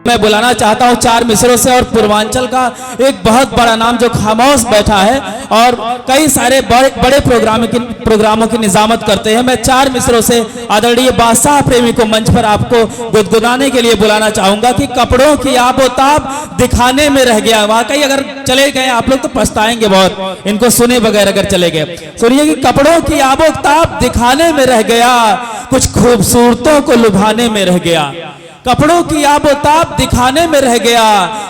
मैं बुलाना चाहता हूं चार मिसरों से, और पूर्वांचल का एक बहुत बड़ा नाम जो खामोश बैठा है और कई सारे बड़े प्रोग्रामों की निजामत करते हैं। मैं चार मिसरों से आदरणीय बादशाह प्रेमी को मंच पर आपको गुदगुदाने के लिए बुलाना चाहूंगा कि कपड़ों की आबोताब दिखाने में रह गया। वाकई अगर चले गए आप लोग तो पछताएंगे बहुत, इनको सुने बगैर अगर चले गए। सुनिए कि कपड़ों की आबोताब दिखाने में रह गया, कुछ खूबसूरतों को लुभाने में रह गया। कपड़ों की आबोताब दिखाने में रह गया,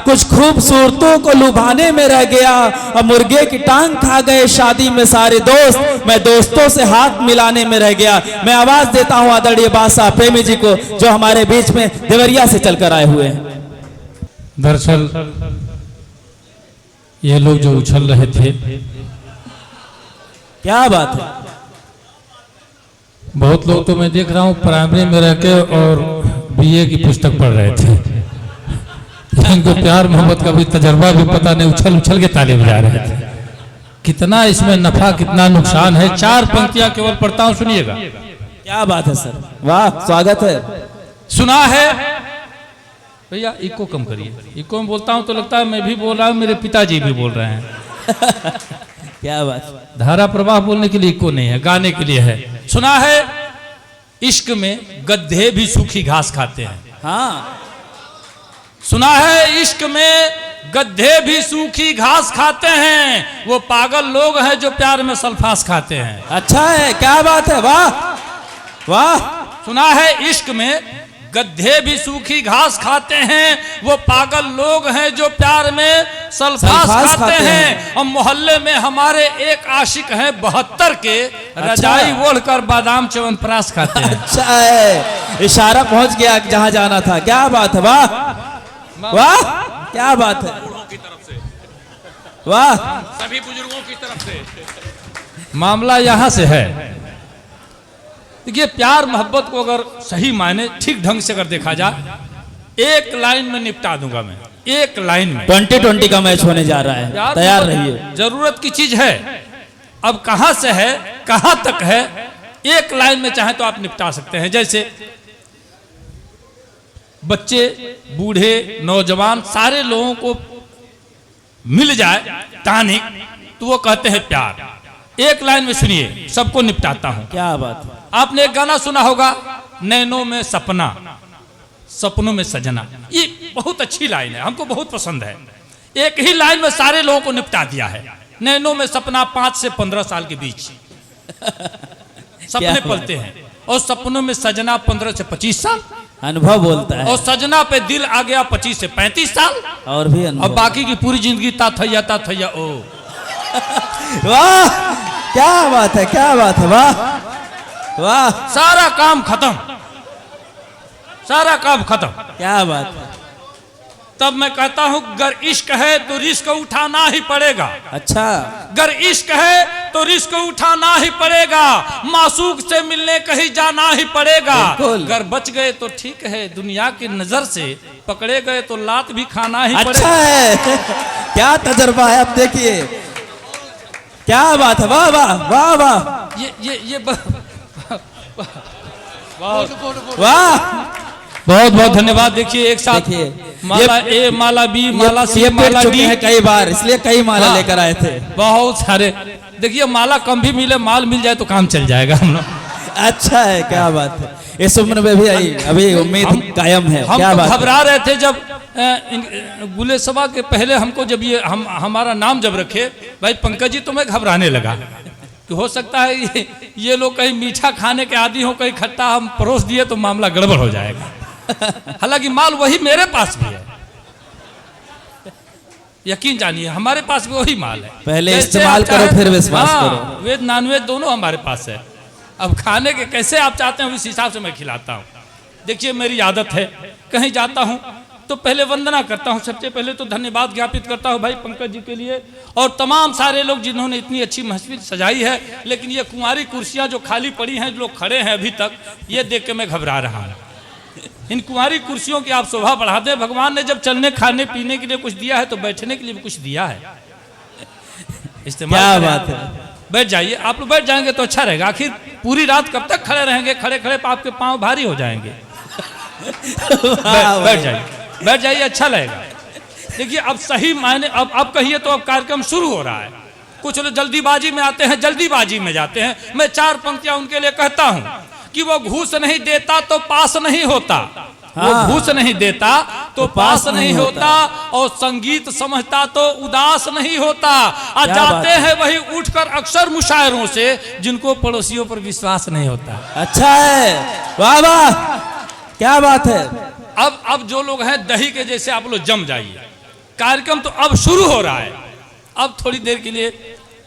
कुछ खूबसूरतों को लुभाने में रह गया। और मुर्गे की टांग खा गए शादी में सारे दोस्त, मैं दोस्तों से हाथ मिलाने में रह गया। मैं आवाज देता हूं आदरणीय बादशाह प्रेमी जी को, जो हमारे बीच में देवरिया से चलकर आए हुए हैं। दरअसल ये लोग जो उछल रहे थे, क्या बात है, बहुत लोग तो मैं देख रहा हूं प्राइमरी में रह के और बीए की पुस्तक पढ़ रहे थे। इनको प्यार मोहब्बत का भी तजर्बा भी पता नहीं, उछल उछल के ताली बजा रहे थे। कितना इसमें नफा कितना नुकसान है। चार पंक्तियां केवल पढ़ता हूं, सुनिएगा। क्या बात है सर, वाह, स्वागत है। सुना है भैया, इको कम करिए, इको में बोलता हूं तो लगता है मैं भी बोल रहा हूं, मेरे पिताजी भी बोल रहे हैं। क्या बात, धारा प्रवाह बोलने के लिए इको नहीं है, गाने के लिए है। सुना है इश्क में गधे भी सूखी घास खाते हैं। हाँ, सुना है इश्क में गधे भी सूखी घास खाते हैं, वो पागल लोग हैं जो प्यार में सल्फास खाते हैं। अच्छा है, क्या बात है, वाह वाह। सुना है इश्क में गधे भी सूखी घास खाते हैं, वो पागल लोग हैं जो प्यार में सल्फास खाते हैं। और मोहल्ले में हमारे एक आशिक हैं 72 के, रजाई ओढ़कर बादाम च्यवनप्राश खाते हैं। अच्छा है, इशारा पहुंच गया जहां जाना था। क्या बात है, वाह वाह, क्या बात है, वाह, सभी बुजुर्गों की तरफ से मामला यहां से है। देखिए, प्यार मोहब्बत को अगर सही मायने ठीक ढंग से अगर देखा जाए, एक लाइन में निपटा दूंगा मैं, एक लाइन में। 2020 का मैच होने जा रहा है, तैयार रहिए। जरूरत की चीज है, अब कहां से है कहां तक है, एक लाइन में चाहे तो आप निपटा सकते हैं। जैसे बच्चे, बूढ़े, नौजवान, सारे लोगों को मिल जाए टॉनिक तो वो कहते हैं प्यार। एक लाइन में सुनिए, सबको निपटाता हूं। क्या बात है, आपने एक गाना सुना होगा, नैनों में सपना सपनों में सजना। ये बहुत अच्छी लाइन है, हमको बहुत पसंद है। एक ही लाइन में सारे लोगों को निपटा दिया है। नैनों में सपना 5 से 15 साल के बीच सपने पलते हैं, और सपनों में सजना 15 से 25 साल अनुभव बोलता है। और सजना पे दिल आ गया 25 से 35 साल, और भी अनुभव। और बाकी की पूरी जिंदगी ताथैया ताथैया ओ। वाह, क्या बात है, क्या बात है, वाह वाह, सारा काम खत्म, सारा काम खत्म। क्या बात है। तब मैं कहता हूं, अगर इश्क है तो रिस्क उठाना ही पड़ेगा। अच्छा, अगर इश्क है तो रिस्क उठाना ही पड़ेगा, मासूक से मिलने कहीं जाना ही पड़ेगा। अगर बच गए तो ठीक है, दुनिया की नजर से पकड़े गए तो लात भी खाना ही पड़ेगा। अच्छा है, क्या तजर्बा है, अब देखिए। क्या बात है, वाह वाह वाह वाह, ये वाह, बहुत बहुत धन्यवाद। देखिए, एक साथ माला ए, माला बी, माला सी, माला डी है कई बार, इसलिए कई माला लेकर आए थे। बहुत सारे। देखिए, माला कम भी मिले, माल मिल जाए तो काम चल जाएगा हम लोग। अच्छा है, क्या बात है। इस उम्र में भी अभी उम्मीद कायम है। हम क्या तो बात, घबरा रहे थे जब गुले सभा के पहले हमको जब ये हमारा नाम जब रखे भाई पंकज जी, तो मैं घबराने लगा कि हो सकता है ये लोग कहीं मीठा खाने के आदी हो, कहीं खट्टा हम परोस दिए तो मामला गड़बड़ हो जाएगा। हालांकि माल वही मेरे पास भी है, यकीन जानिए, हमारे पास भी वही माल है। पहले इस्तेमाल करो फिर विश्वास करो। वेज नॉन वेज दोनों हमारे पास है। अब खाने के कैसे आप चाहते हैं उस हिसाब से मैं खिलाता हूँ। देखिए, मेरी आदत है, कहीं जाता हूँ तो पहले वंदना करता हूँ। सबसे पहले तो धन्यवाद ज्ञापित करता हूँ भाई पंकज जी के लिए और तमाम सारे लोग जिन्होंने इतनी अच्छी महफिल सजाई है। लेकिन ये कुंवारी कुर्सियाँ जो खाली पड़ी हैं, लोग खड़े हैं अभी तक, ये देख के मैं घबरा रहा हूँ। इन कुंवारी कुर्सियों की आप शोभा बढ़ा दें। भगवान ने जब चलने खाने पीने के लिए कुछ दिया है तो बैठने के लिए भी कुछ दिया है, इस्तेमाल क्या करें। बात है। बैठ जाइए, आप लोग बैठ जाएंगे तो अच्छा रहेगा। आखिर पूरी रात कब तक खड़े रहेंगे? खड़े खड़े आपके पांव भारी हो जाएंगे। बैठ जाइए, अच्छा लगेगा। देखिए अब सही मायने, अब कहिए तो अब कार्यक्रम शुरू हो रहा है। कुछ लोग जल्दीबाजी में आते हैं, जल्दीबाजी में जाते हैं। मैं 4 पंक्तियां उनके लिए कहता हूं कि वो घूस नहीं देता तो पास नहीं होता, वो घूस नहीं देता तो पास नहीं होता, और संगीत समझता तो उदास नहीं होता। और जाते हैं वही उठकर अक्सर मुशायरों से जिनको पड़ोसियों पर विश्वास नहीं होता। अच्छा है, वाह वाह, क्या बात है। अब जो लोग हैं दही के जैसे आप लोग जम जाइए। कार्यक्रम तो अब शुरू हो रहा है। अब थोड़ी देर के लिए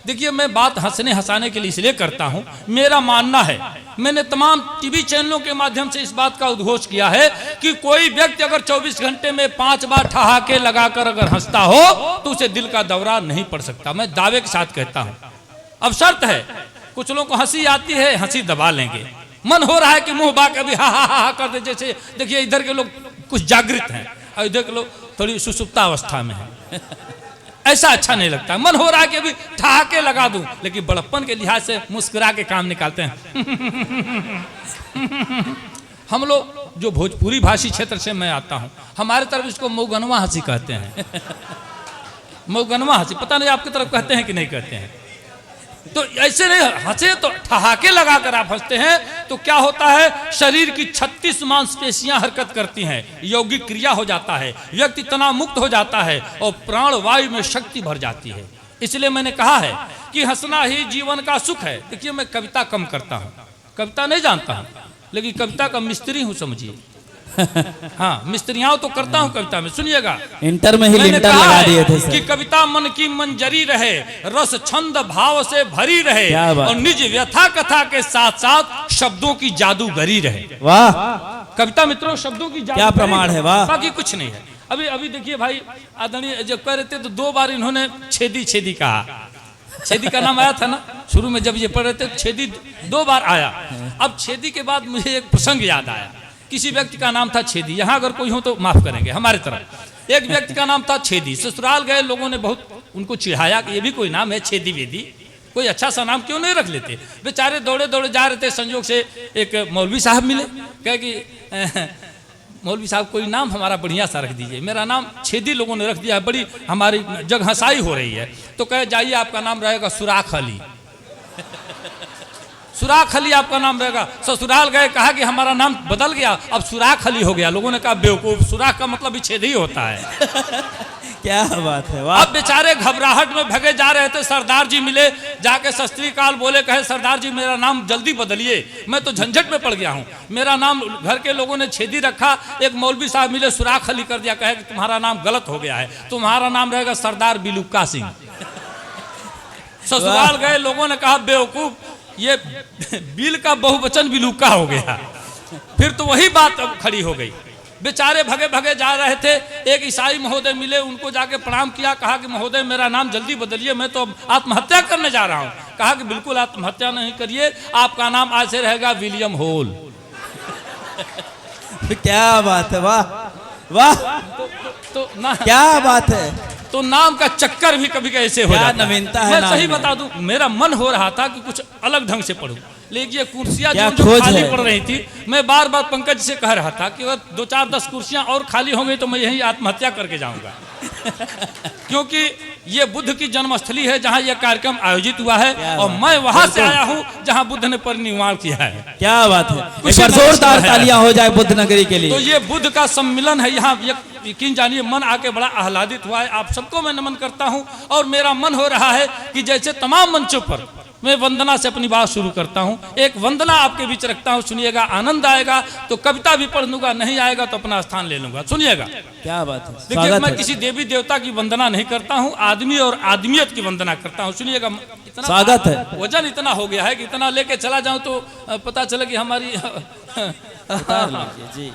देखिए, मैं बात हंसने हंसाने के लिए इसलिए करता हूं, मेरा मानना है, मैंने तमाम टीवी चैनलों के माध्यम से इस बात का उद्घोष किया है कि कोई व्यक्ति अगर 24 घंटे में 5 बार ठहाके लगाकर अगर हंसता हो तो उसे दिल का दौरा नहीं पड़ सकता। मैं दावे के साथ कहता हूं। अब शर्त है, कुछ लोगों को हंसी आती है, हंसी दबा लेंगे। मन हो रहा है कि मुंह बा के भी हा हा हा कर दे। जैसे देखिए इधर के लोग कुछ जागृत हैं और इधर के लोग थोड़ी सुसुप्ता अवस्था में है। ऐसा अच्छा नहीं लगता। मन हो रहा है कि अभी ठहाके लगा दूं, लेकिन बड़प्पन के लिहाज से मुस्कुरा के काम निकालते हैं। हम लोग जो भोजपुरी भाषी क्षेत्र से मैं आता हूं, हमारे तरफ इसको मऊगनवा हंसी कहते हैं। मऊगनवा हंसी, पता नहीं आपकी तरफ कहते हैं कि नहीं कहते हैं। तो ऐसे नहीं हंसे तो ठहाके लगाकर आप हंसते हैं तो क्या होता है, शरीर की 36 मांसपेशियां हरकत करती हैं, यौगिक क्रिया हो जाता है, व्यक्ति तनाव मुक्त हो जाता है और प्राण वायु में शक्ति भर जाती है। इसलिए मैंने कहा है कि हंसना ही जीवन का सुख है। देखिए मैं कविता कम करता हूं, कविता नहीं जानता हूं, लेकिन कविता का मिस्त्री हूं समझिए। हाँ, मिस्त्रियां तो करता हूं कविता में। सुनिएगा, इंटर में ही लिंटर लगा दिए थे सर। कि कविता मन की मंजरी रहे, रस छंद भाव से भरी रहे, और निज व्यथा कथा के साथ साथ शब्दों की जादूगरी रहे। वाह, कविता मित्रों शब्दों की क्या प्रमाण है, वाह। बाकी कुछ नहीं है। अभी देखिए भाई आदरणीय जब कह रहे थे तो 2 बार इन्होंने छेदी छेदी कहा। छेदी का नाम आया था ना शुरू में, जब ये पढ़ रहे थे छेदी 2 बार आया। अब छेदी के बाद मुझे एक प्रसंग याद आया। किसी व्यक्ति का नाम था छेदी, यहाँ अगर कोई हो तो माफ करेंगे हमारे तरफ। एक व्यक्ति का नाम था छेदी। ससुराल गए, लोगों ने बहुत उनको चिढ़ाया कि ये भी कोई नाम है छेदी वेदी, कोई अच्छा सा नाम क्यों नहीं रख लेते। बेचारे दौड़े दौड़े जा रहे थे, संयोग से एक मौलवी साहब मिले। कहे कि मौलवी साहब कोई नाम हमारा बढ़िया सा रख दीजिए। मेरा नाम छेदी लोगों ने रख दिया है, बड़ी हमारी जग हंसाई हो रही है। तो कहे जाइए आपका नाम रहेगा सुराख अली। सुराख अली आपका नाम रहेगा। ससुराल गए, कहा कि हमारा नाम बदल गया, अब सुराख अली हो गया। लोगों ने कहा बेवकूफ, सुराख का मतलब भी छेद ही होता है। क्या बात है, वाह। अब बेचारे घबराहट में भगे जा रहे थे, सरदार जी मिले, जाके शस्त्री काल बोले, कहे सरदार जी मेरा नाम जल्दी बदलिए, मैं तो झंझट में पड़ गया हूँ। मेरा नाम घर के लोगों ने छेदी रखा, एक मौलवी साहब मिले सुराख अली कर दिया। कहे कि तुम्हारा नाम गलत हो गया है, तुम्हारा नाम रहेगा सरदार बिलुक्का सिंह। ससुराल गए, लोगों ने कहा बेवकूफ, ये बिल का बहुवचन बिलुक्का हो गया। फिर तो वही बात अब खड़ी हो गई। बेचारे भगे भगे जा रहे थे, एक ईसाई महोदय मिले, उनको जाके प्रणाम किया। कहा कि महोदय मेरा नाम जल्दी बदलिए, मैं तो आत्महत्या करने जा रहा हूँ। कहा कि बिल्कुल आत्महत्या नहीं करिए, आपका नाम आज से रहेगा विलियम होल। क्या बात है, वाह वाह, तो ना क्या बात है। तो नाम का चक्कर भी कभी कैसे हो जाता है। नवीनता है। मैं सही बता दूं, मेरा मन हो रहा था कि कुछ अलग ढंग से पढ़ूं, लेकिन ये कुर्सियां क्या जो खोज खाली है। पड़ रही थी, मैं बार बार पंकज से कह रहा था कि अगर 2-4-10 कुर्सियां और खाली होंगी तो मैं यहीं आत्महत्या करके जाऊंगा। क्योंकि ये बुद्ध की जन्मस्थली है जहां यह कार्यक्रम आयोजित हुआ है, और मैं वहां से आया हूं जहां बुद्ध ने परिनिर्वाण किया है। क्या बात है, एक बार जोरदार तालियां हो जाए बुद्ध नगरी के लिए। तो ये बुद्ध का सम्मिलन है यहाँ। यकीन जानिए मन आके बड़ा आह्लादित हुआ है। आप सबको मैं नमन करता हूँ, और मेरा मन हो रहा है कि जैसे तमाम मंचों पर मैं वंदना से अपनी बात शुरू करता हूँ, एक वंदना आपके बीच रखता हूँ। सुनिएगा, आनंद आएगा तो कविता भी पढ़ लूंगा, नहीं आएगा तो अपना स्थान ले लूंगा। सुनिएगा, क्या बात है। देखिए मैं किसी देवी देवता की वंदना नहीं करता हूँ, आदमी और आदमियत की वंदना करता हूँ। सुनिएगा, स्वागत है। वजन इतना हो गया है कि इतना लेके चला जाऊं तो पता चले कि हमारी जी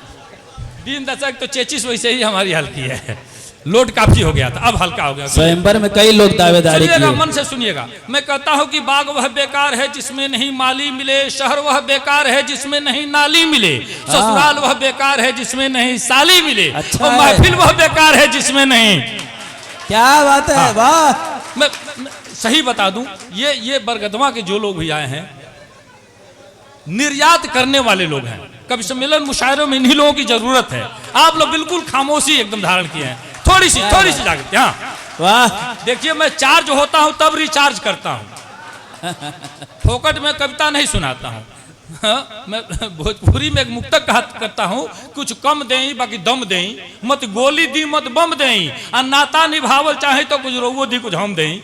3 दशक तो चेचिस वैसे ही हमारी हल्की है। लोड काफी हो गया था, अब हल्का हो गया। स्वयंवर में कई लोग दावेदारी सुनिएगा, किए। मन से सुनिएगा। मैं कहता हूं कि बाग वह बेकार है जिसमें नहीं माली मिले, शहर वह बेकार है जिसमें नहीं नाली मिले, ससुराल वह बेकार है जिसमें नहीं साली मिले, अच्छा और महफिल वह बेकार है जिसमें नहीं। क्या बात है, वाह। मैं सही बता दूं, ये बरगदवा के जो लोग भी आए हैं, निर्यात करने वाले लोग हैं। कभी सम्मेलन मुशायरों में इन्हीं लोगों की जरूरत है। आप लोग बिल्कुल खामोशी एकदम धारण किए हैं, थोड़ी सी जागृति। हाँ वाह, देखिए, मैं चार्ज होता हूं तब रिचार्ज करता हूं, फोकट में कविता नहीं सुनाता हूं। हाँ, मैं भोजपुरी में एक मुक्तक करता हूं, कुछ कम दें बाकी दम दें, मत गोली दी मत बम दें, और नाता निभावल चाहे तो कुछ रोवो दी कुछ हम दें।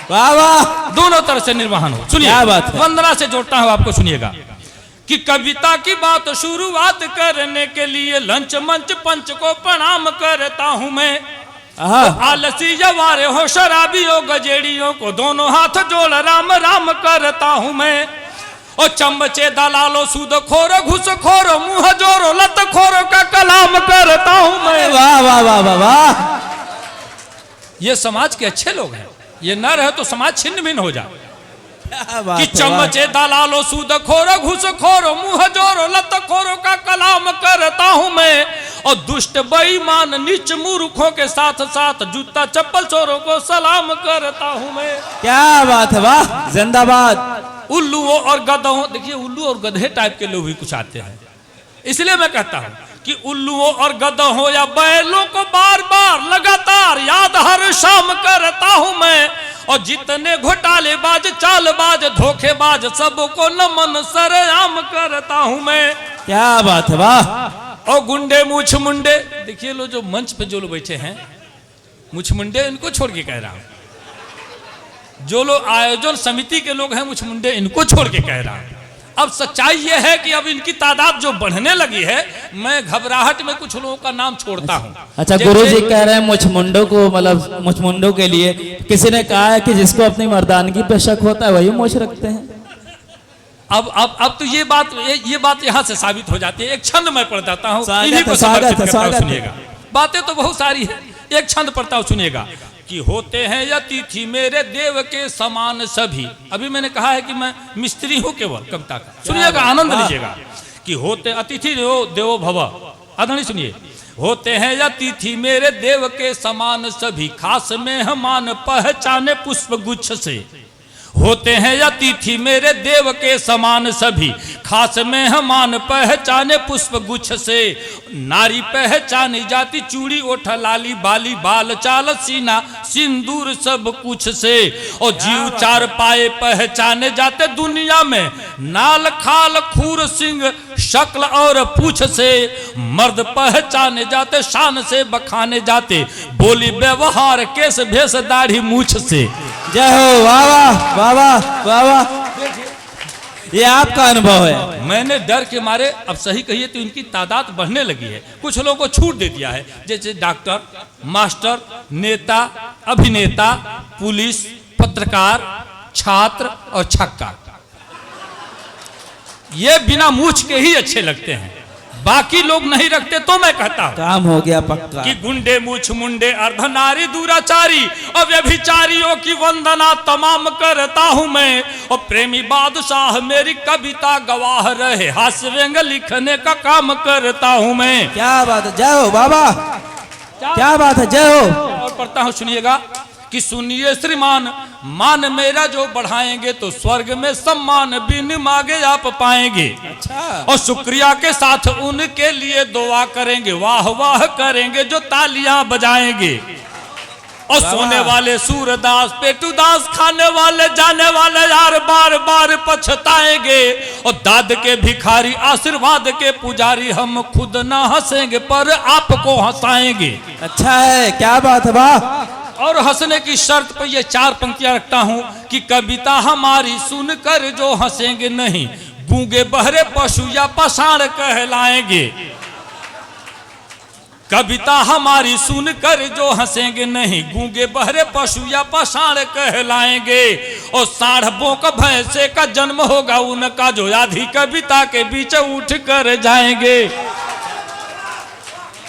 वाह वाह, दोनों तरह से निर्वहन हो। सुनिए, क्या बात है। वंदना से जोड़ता हूं आपको, सुनिएगा कि कविता की बात शुरुआत करने के लिए लंच मंच पंच को प्रणाम करता हूं मैं। आलसी जवारे हो शराबी हो गजेड़ियों को दोनों हाथ जोड़ राम राम करता हूं मैं। और चमचे दलालो सूद खोरो घुस खोरो मुंह जोरो लत खोरो का कलाम करता हूं मैं। वाह वाह वाह वाह वाह, ये समाज के अच्छे लोग हैं, ये न रहे तो समाज छिन्न भिन्न हो जाए। क्या बात कि है, वाह। चमचे दलालो सूद खोरो घुस खोरो मुंह जोरो लत खोरो का कलाम करता हूं मैं। और दुष्ट बेईमान नीच मूर्खों के साथ साथ जूता चप्पल चोरों को सलाम करता हूं मैं। क्या बात है, वाह, जिंदाबाद। उल्लुओं और गधों, देखिए उल्लू और गधे टाइप के लोग भी कुछ आते हैं, इसलिए मैं कहता हूं कि उल्लुओं और गधों या बैलों को बार बार लगातार याद हर शाम करता हूं मैं। और जितने घोटालेबाज चालबाज धोखेबाज सबको नमन सरेआम करता हूं मैं। क्या बात है, वाह। और गुंडे मुछ मुंडे, देखिए लो जो मंच पे जो लोग बैठे हैं मुछ मुंडे, इनको छोड़ के कह रहा हूं। जो लोग आयोजन समिति के लोग हैं मुछ मुंडे, इनको छोड़ के कह रहा हूं। अब सच्चाई यह है कि अब इनकी तादाद जो बढ़ने लगी है, मैं घबराहट में कुछ लोगों का नाम छोड़ता हूं। अच्छा, गुरु जी कह रहे हैं मुछमुंडों को, मतलब मुछमुंडों के लिए किसी ने कहा है कि जिसको अपनी मर्दानगी पे शक होता है वही मोछ रखते हैं। अब तो ये बात यहाँ से साबित हो जाती है। एक छंद मैं पढ़ जाता हूँ, इन्हीं को स्वागत समर्पित है, करता हूं, स्वागत है। सुनिएगा। बातें तो बहुत सारी है, एक छंद पढ़ता हूँ, सुनिएगा कि होते हैं अतिथि मेरे देव के समान सभी। अभी मैंने कहा है कि मैं मिस्त्री हूँ केवल कविता का, सुनिएगा, आनंद लीजिएगा। कि होते अतिथि देवो भव, आदरणीय सुनिए। होते हैं अतिथि मेरे देव के समान सभी, खास मेहमान पहचाने पुष्प गुच्छ से। होते हैं अतिथि मेरे देव के समान सभी, खास मेहमान पहचाने पुष्प गुच्छ से। नारी पहचानी जाती चूड़ी ओठ लाली बाली बाल चाल सीना सिंदूर सब कुछ से। और जीव चार पाए पहचाने जाते दुनिया में, नाल खाल खूर सिंह शक्ल और पूछ से। मर्द पहचाने जाते शान से बखाने जाते, बोली व्यवहार केस भेष दाढ़ी मूछ से। जय हो, वाह वाह वाह वाह वाह वाह, ये आपका अनुभव है। मैंने डर के मारे, अब सही कहिए तो इनकी तादाद बढ़ने लगी है, कुछ लोगों को छूट दे दिया है, जैसे डॉक्टर, मास्टर, नेता, अभिनेता, पुलिस, पत्रकार, छात्र और छक्का। ये बिना मूछ के ही अच्छे लगते हैं, बाकी लोग नहीं रखते। तो मैं कहता हूं काम हो गया पक्का कि गुंडे मुछ मुंडे अर्धनारी दुराचारी और व्यभिचारियों की वंदना तमाम करता हूं मैं। और प्रेमी बादशाह मेरी कविता गवाह रहे, हास्य व्यंग लिखने का काम करता हूं मैं। क्या बात है, जय हो बाबा, क्या बात है, जय हो। और पढ़ता हूं, सुनिएगा कि सुनिए श्रीमान, मान मेरा जो बढ़ाएंगे तो स्वर्ग में सम्मान बिन मांगे आप पाएंगे। अच्छा, और शुक्रिया के साथ उनके लिए दुआ करेंगे, वाह वाह करेंगे जो तालियां बजाएंगे। और सोने वाले सूरदास पेटूदास, खाने वाले जाने वाले यार बार बार पछताएंगे। और दाद के भिखारी आशीर्वाद के पुजारी, हम खुद ना हंसेंगे पर आपको हंसाएंगे। अच्छा है, क्या बात है, वाह। और हंसने की शर्त पर ये 4 पंक्तियां रखता हूं कि कविता हमारी सुनकर जो हंसेंगे नहीं, गूंगे बहरे पशु या पाषाण कहलाएंगे। कविता हमारी सुनकर जो हंसेंगे नहीं, गूंगे बहरे पशु या पाषाण कहलाएंगे। और साढ़ बोक भैंसे का जन्म होगा उनका, जो आधी कविता के बीच उठ कर जाएंगे।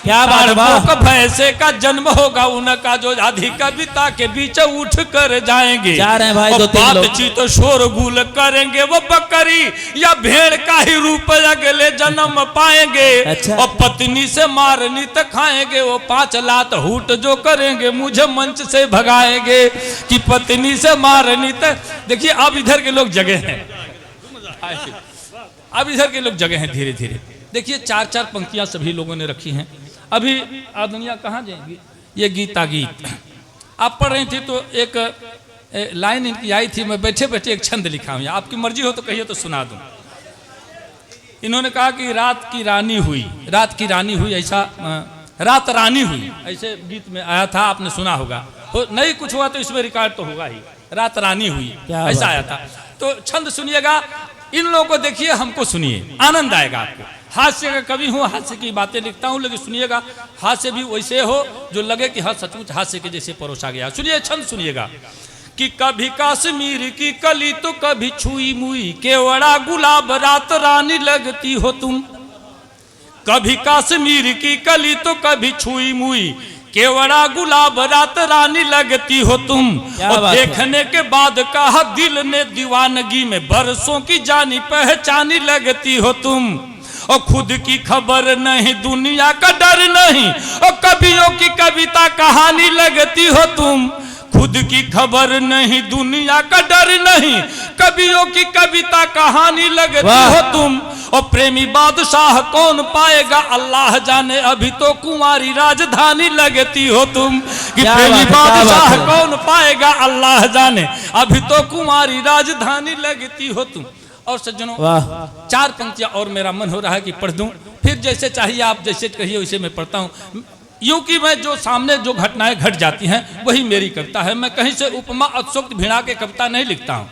क्या बात, वाह। ताड़कों का भैंसे का जन्म होगा उनका जो आधी कविता के बीच उठ कर जाएंगे। जा रहे हैं भाई और 2-3 लोग। बातचीत तो शोरगुल करेंगे वो बकरी या भेड़ का ही रूप अगले जन्म पाएंगे। अच्छा। और पत्नी से मारनी तो खाएंगे वो 5 लात हूट जो करेंगे मुझे मंच से भगाएंगे कि पत्नी से मारनी तो। देखिए अब इधर के लोग जगे हैं, अब इधर के लोग जगे हैं धीरे धीरे। देखिए 4-4 पंक्तियां सभी लोगों ने रखी हैं। अभी दुनिया कहाँ जाएंगी, ये गीता गीत आप पढ़ रही थी तो एक लाइन इनकी आई थी, मैं बैठे बैठे एक छंद लिखा हूँ, आपकी मर्जी हो तो कहिए तो सुना दूँ। इन्होंने कहा कि रात की रानी हुई, रात की रानी हुई, ऐसा रात रानी हुई ऐसे गीत में आया था, आपने सुना होगा। नहीं कुछ हुआ तो इसमें रिकॉर्ड तो होगा ही, रात रानी हुई ऐसा आया था। तो छंद सुनिएगा, इन लोगों को देखिए, हमको सुनिए, आनंद आएगा आपको। हास्य का कवि हूँ, हास्य की बातें लिखता हूँ, लेकिन सुनिएगा हास्य भी वैसे हो जो लगे कि हाँ सचमुच हास्य के जैसे परोसा गया। सुनिए छंद सुनिएगा कि कभी कश्मीर की कली तो कभी छुई मुई, केवड़ा गुलाब रात रानी लगती हो तुम। कभी कश्मीर की कली तो कभी छुई मुई, केवड़ा गुलाब रात रानी लगती हो तुम। और देखने के बाद कहा दिल ने दीवानगी में, बरसों की जानी पहचानी लगती हो तुम। और खुद की खबर नहीं दुनिया का डर नहीं, और कवियों की कविता कहानी लगती हो तुम। खुद की खबर नहीं दुनिया का डर नहीं, कवियों की कविता कहानी लगती हो तुम। और प्रेमी बादशाह कौन पाएगा अल्लाह जाने, अभी तो कुंवारी राजधानी लगती हो तुम। कि प्रेमी बादशाह कौन पाएगा अल्लाह जाने, अभी तो कुंवारी राजधानी लगती हो तुम। और सज्जनों 4 पंक्तियां और मेरा मन हो रहा है कि पढ़ दूं, फिर जैसे चाहिए आप जैसे कहिए वैसे मैं पढ़ता हूं। यूं कि मैं जो सामने जो घटनाएं घट जाती हैं वही मेरी कविता है। मैं कहीं से उपमा अतिशयोक्ति भिड़ा के कविता नहीं लिखता हूं।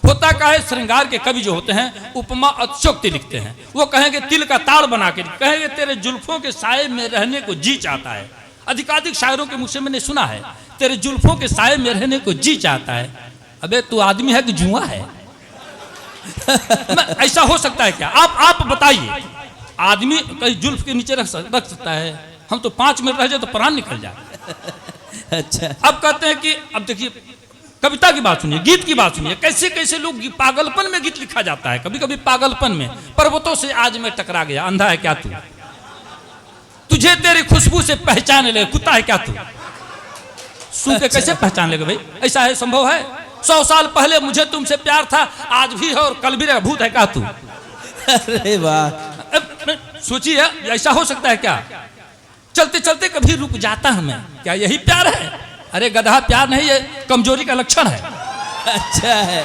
होता क्या है, श्रृंगार के कवि जो होते हैं उपमा अतिशयोक्ति लिखते हैं। वो कहेंगे तिल का ताड़ बना के, कहेंगे तेरे जुल्फों के साए में रहने को जी चाहता है। अधिकाधिक शायरों के मुख से मैंने सुना है, तेरे जुल्फों के साए में रहने को जी चाहता है। अबे तू आदमी है कि जुआ है? ऐसा हो सकता है क्या? आप बताइए, आदमी कहीं जुल्फ के नीचे रख सकता है? हम तो 5 मिनट रह जाए तो प्राण निकल जाए। अच्छा, अब कहते हैं कि अब देखिए कविता की बात सुनिए, गीत की बात सुनिए, कैसे कैसे लोग पागलपन में गीत लिखा जाता है। कभी कभी पागलपन में, पर्वतों से आज मैं टकरा गया, अंधा है क्या तू? तुझे तेरी खुशबू से पहचान ले, कुत्ता है क्या तू? सूंघ के कैसे पहचान लेगा भाई? ऐसा है, संभव है? 100 साल पहले मुझे तुमसे प्यार था, आज भी है और कल भी रहेगा, भूत है क्या तू? अरे वाह, सोचिए ऐसा हो सकता है क्या? चलते चलते कभी रुक जाता हूं मैं, क्या यही प्यार है? अरे गधा, प्यार नहीं, ये कमजोरी का लक्षण है। अच्छा है,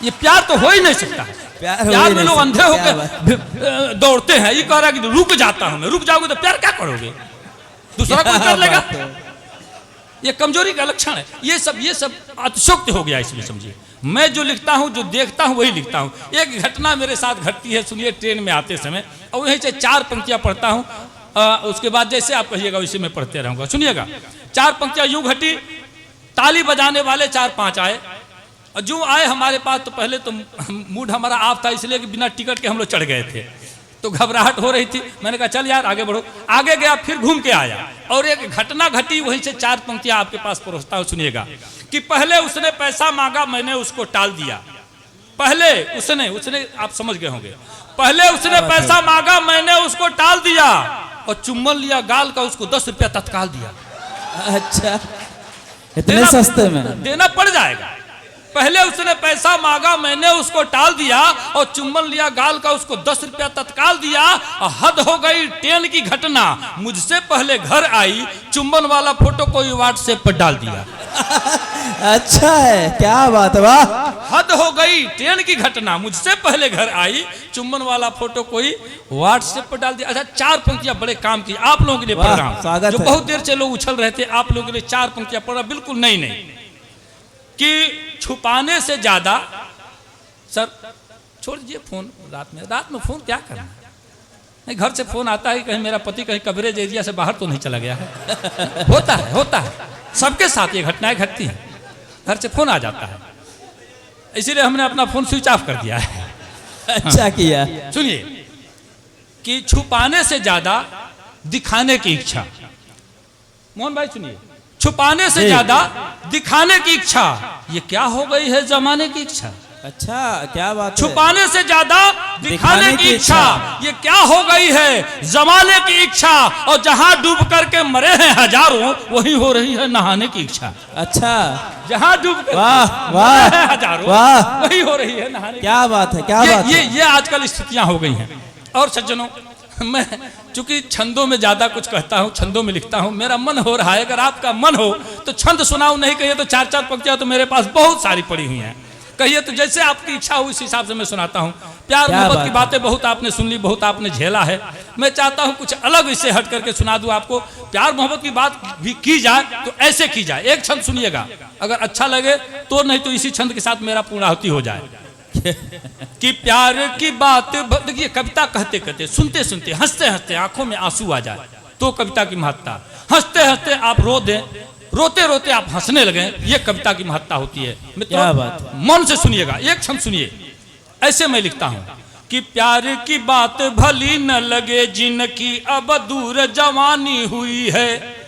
ये प्यार तो हो ही नहीं सकता। प्यार में लोग अंधे होकर दौड़ते हैं। ये कह रहा है कि रुक जाता हूं मैं, रुक जाओगे तो प्यार क्या करोगे? दूसरा कोई कर लेगा। ये कमजोरी का लक्षण है। ये सब अतिशयोक्ति हो गया इसमें, समझिए। मैं जो लिखता हूं, जो देखता हूं वही लिखता हूं। एक घटना मेरे साथ घटती है, सुनिए, ट्रेन में आते समय, और वहीं से 4 पंक्तियां पढ़ता हूं। उसके बाद जैसे आप कहिएगा वैसे मैं पढ़ते रहूंगा। सुनिएगा, 4 पंक्तियां यूं घटी। ताली बजाने वाले 4-5 आए, और जो आए हमारे पास तो पहले तो मूड हमारा ऑफ था, इसलिए कि बिना टिकट के हम लोग चढ़ गए थे, तो घबराहट हो रही थी। मैंने कहा चल यार आगे बढ़ो। आगे गया, फिर घूम के आया, और एक घटना घटी। वहीं से 4 पंक्तियां आपके पास परोसता हूं, सुनिएगा। कि पहले उसने पैसा मांगा, मैंने उसको टाल दिया। पहले उसने आप समझ गए होंगे। पहले उसने पैसा मांगा, मैंने उसको टाल दिया, और चुम्बन लिया गाल का, उसको 10 रुपया तत्काल दिया। अच्छा, इतने सस्ते में देना पड़ जाएगा। पहले उसने पैसा मांगा, मैंने उसको टाल दिया, और चुम्बन लिया गाल का, उसको 10 रुपया तत्काल दिया। और हद हो गई ट्रेन की घटना, मुझसे पहले घर आई, चुम्बन वाला फोटो कोई व्हाट्सएप पर डाल दिया। अच्छा है, क्या बात है, वाह। हद हो गई ट्रेन की घटना, मुझसे पहले घर आई, चुम्बन वाला फोटो कोई व्हाट्सएप पर डाल दिया। अच्छा, 4 पंक्तियां बड़े काम की आप लोगों के लिए पढ़ रहा हूं, जो बहुत देर से लोग उछल रहे थे, आप लोगों के लिए 4 पंक्तियां पढ़ रहा, बिल्कुल नहीं कि छुपाने से ज्यादा। सर छोड़ दीजिए फोन, रात में फोन क्या करना है? नहीं, घर से फोन आता है, कहीं मेरा पति कहीं कवरेज एरिया से बाहर तो नहीं चला गया है। होता है सबके साथ ये घटनाएं घटती हैं, घर से फोन आ जाता है, इसीलिए हमने अपना फोन स्विच ऑफ कर दिया है। अच्छा किया। सुनिए कि छुपाने से ज्यादा दिखाने की इच्छा। मोहन भाई सुनिए, छुपाने से ज्यादा दिखाने की इच्छा, ये क्या हो गई है जमाने की इच्छा। अच्छा, क्या बात है। छुपाने से ज्यादा दिखाने की इच्छा, ये क्या हो गई है जमाने की इच्छा। और जहां डूब करके मरे हैं हजारों, वही हो रही है नहाने की इच्छा। अच्छा, जहां डूब कर वाह वाह हजारों, वाह, वही हो रही है नहाने की। क्या बात है, क्या बात है। ये आजकल स्थितियां हो गई हैं। और सज्जनों, मैं चूंकि छंदों में ज्यादा कुछ कहता हूँ, छंदों में लिखता हूँ, मेरा मन हो रहा है, अगर आपका मन हो तो छंद सुनाऊं, नहीं कहिए तो 4-4 पंक्तियां तो मेरे पास बहुत सारी पड़ी हुई हैं। कहिए तो जैसे आपकी इच्छा हो उस हिसाब से मैं सुनाता हूँ। प्यार मोहब्बत की बातें बहुत आपने सुन ली, बहुत आपने झेला है। मैं चाहता हूँ कुछ अलग इससे हट करके सुना दूं आपको। प्यार मोहब्बत की बात भी की जाए तो ऐसे की जाए। एक छंद सुनिएगा, अगर अच्छा लगे तो, नहीं तो इसी छंद के साथ मेरा पूर्णाहुति हो जाए। कि प्यार की बात, देखिए कविता कहते कहते, सुनते सुनते, हंसते हंसते आंखों में आंसू आ जाए तो कविता की महत्ता। हंसते हंसते आप रो दें, रोते रोते आप हंसने लगे, ये कविता की महत्ता होती है। क्या बात है। मन से सुनिएगा, एक छंद सुनिए। ऐसे मैं लिखता हूं कि प्यार की बात भली न लगे जिनकी अब दूर जवानी हुई है।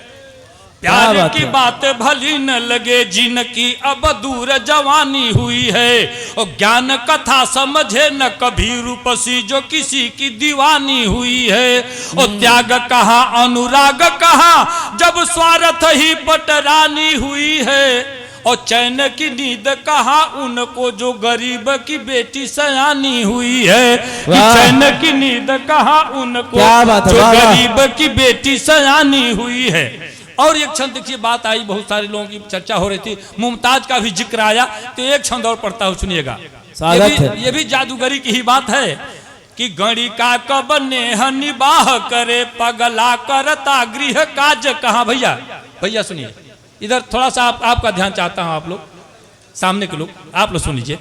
प्यार की बात भली न लगे जिनकी अब दूर जवानी हुई है। और ज्ञान कथा समझे न कभी रूपसी जो किसी की दीवानी हुई है। और त्याग कहा अनुराग कहा जब स्वार्थ ही पटरानी हुई है। और चैन की नींद कहा उनको जो गरीब की बेटी सयानी हुई है। चैन की नींद कहा उनको जो गरीब की बेटी सयानी हुई है। और एक क्षण देखिए, बात आई, बहुत सारे लोगों की चर्चा हो रही थी, मुमताज का भी जिक्र आया, तो एक क्षण और पढ़ता हूँ, सुनिएगा। ये भी जादूगरी की ही बात है कि गणी का कब नेह निबाह करे पगला करता गृह काज कहाँ। भैया भैया सुनिए, इधर थोड़ा सा आपका ध्यान चाहता हूं। आप लोग सामने के लोग, आप लोग सुन लीजिए।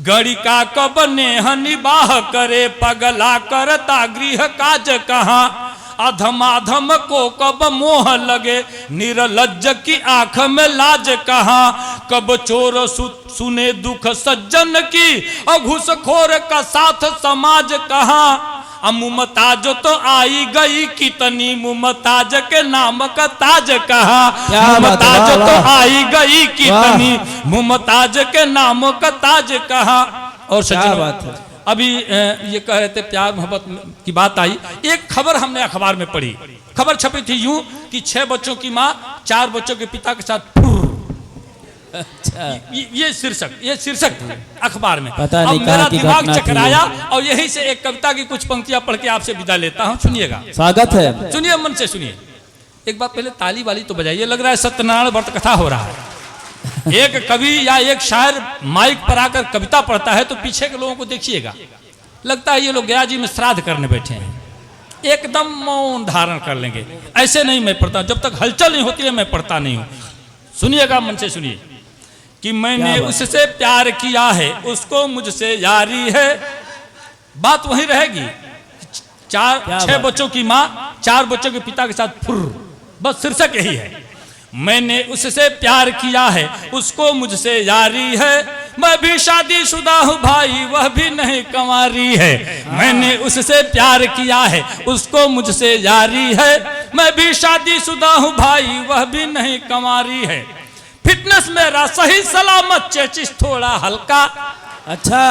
गड़ी का कब नेह निबाह करे पगला करता गृह काज कहाँ। अधमाधम को कब मोह लगे निरलज्ज की आंख में लाज कहाँ। कब चोर सुने दुख सज्जन की और घूसखोर का साथ समाज कहाँ। मुमताज तो आई गई कितनी मुमताज के नाम का ताज कहा। मुमताज तो आई गई कितनी मुमताज के नाम का ताज कहा। और सच्ची बात है, अभी ये कह रहे थे प्यार मोहब्बत की बात आई। एक खबर हमने अखबार में पढ़ी, खबर छपी थी यूं कि 6 बच्चों की माँ 4 बच्चों के पिता के साथ। अच्छा, ये शीर्षक अखबार में। पता नहीं, अब मेरा दिमाग चकराया और यहीं से एक कविता की कुछ पंक्तियां पढ़ के आपसे विदा लेता हूं। सुनिएगा, स्वागत है, सुनिए, मन से सुनिए। एक बात पहले ताली वाली तो बजाइए, लग रहा है सत्यनारायण व्रत कथा हो रहा है। एक कवि या एक शायर माइक पर आकर कविता पढ़ता है तो पीछे के लोगों को देखिएगा, लगता है ये लोग गया जी में श्राद्ध करने बैठे हैं, एकदम मौन धारण कर लेंगे। ऐसे नहीं मैं पढ़ता, जब तक हलचल नहीं होती है मैं पढ़ता नहीं हूं। सुनिएगा, मन से सुनिए। कि मैंने उससे प्यार किया है उसको मुझसे यारी है। बात वही रहेगी, 6 बच्चों की माँ 4 बच्चों के पिता के साथ फुर, बस शीर्षक यही है। मैंने उससे प्यार किया है उसको मुझसे यारी है। मैं भी शादीशुदा हूँ भाई वह भी नहीं कंवारी है। मैंने उससे प्यार किया है उसको मुझसे यारी है। मैं भी शादीशुदा हूँ भाई वह भी नहीं कंवारी है। फिटनेस मेरा सही सलामत, चेचिस थोड़ा हल्का। अच्छा,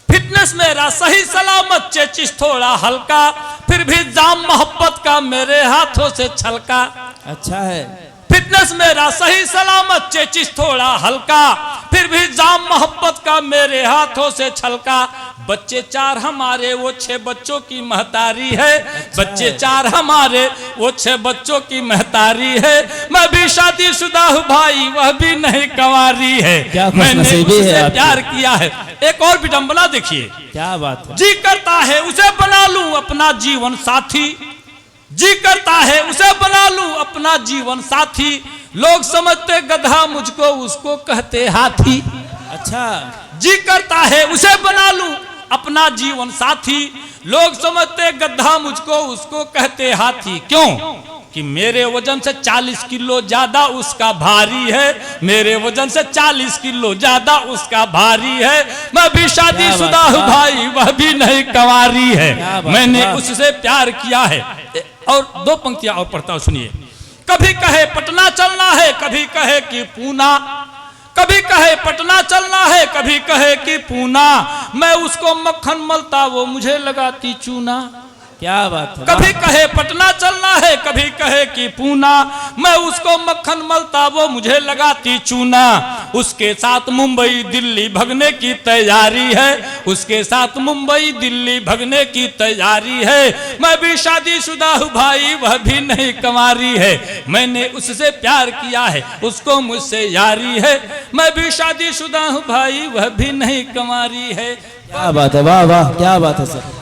फिटनेस मेरा सही सलामत, चेचिस थोड़ा हल्का। फिर भी जाम मोहब्बत का मेरे हाथों से छलका। अच्छा है, फिटनेस मेरा सही सलामत, चेचिस थोड़ा हल्का। फिर भी जाम मोहब्बत का मेरे हाथों से छलका। बच्चे 4 हमारे वो 6 बच्चों की महतारी है। बच्चे 4 हमारे वो 6 बच्चों की महतारी है। मैं भी शादीशुदा हूँ भाई वह भी नहीं कंवारी है। मैंने उससे प्यार किया है। एक और विडंबना देखिए, क्या बात है। जी करता है उसे बना लूं अपना जीवन साथी। जी करता है उसे बना लूं अपना जीवन साथी। लोग समझते गधा मुझको उसको कहते हाथी। अच्छा, जी करता है उसे बना लूं अपना जीवन साथी। लोग समझते गधा मुझको उसको कहते हाथी। क्यों? कि मेरे वजन से 40 किलो ज्यादा उसका भारी है, मेरे वजन से 40 किलो ज्यादा उसका भारी है। मैं भी शादीशुदा हूँ भाई, वह भी नहीं कंवारी है, मैंने उससे प्यार किया है। और 2 पंक्तियां और पढ़ता हूं, सुनिए। कभी कहे पटना चलना है, कभी कहे कि पूना, कभी कहे पटना चलना है, कभी कहे कि पूना, मैं उसको मक्खन मलता वो मुझे लगाती चूना। क्या बात है। कभी कहे पटना चलना है, कभी कहे कि पूना, मैं उसको मक्खन मलता वो मुझे लगाती चूना। उसके साथ मुंबई दिल्ली भगने की तैयारी है, उसके साथ मुंबई दिल्ली भगने की तैयारी है। मैं भी शादीशुदा हूँ भाई, वह भी नहीं कंवारी है, मैंने उससे प्यार किया है, उसको मुझसे यारी है। मैं भी शादीशुदा हूँ भाई, वह भी नहीं कंवारी है। क्या बात है, वाह वाह, क्या बात है सर।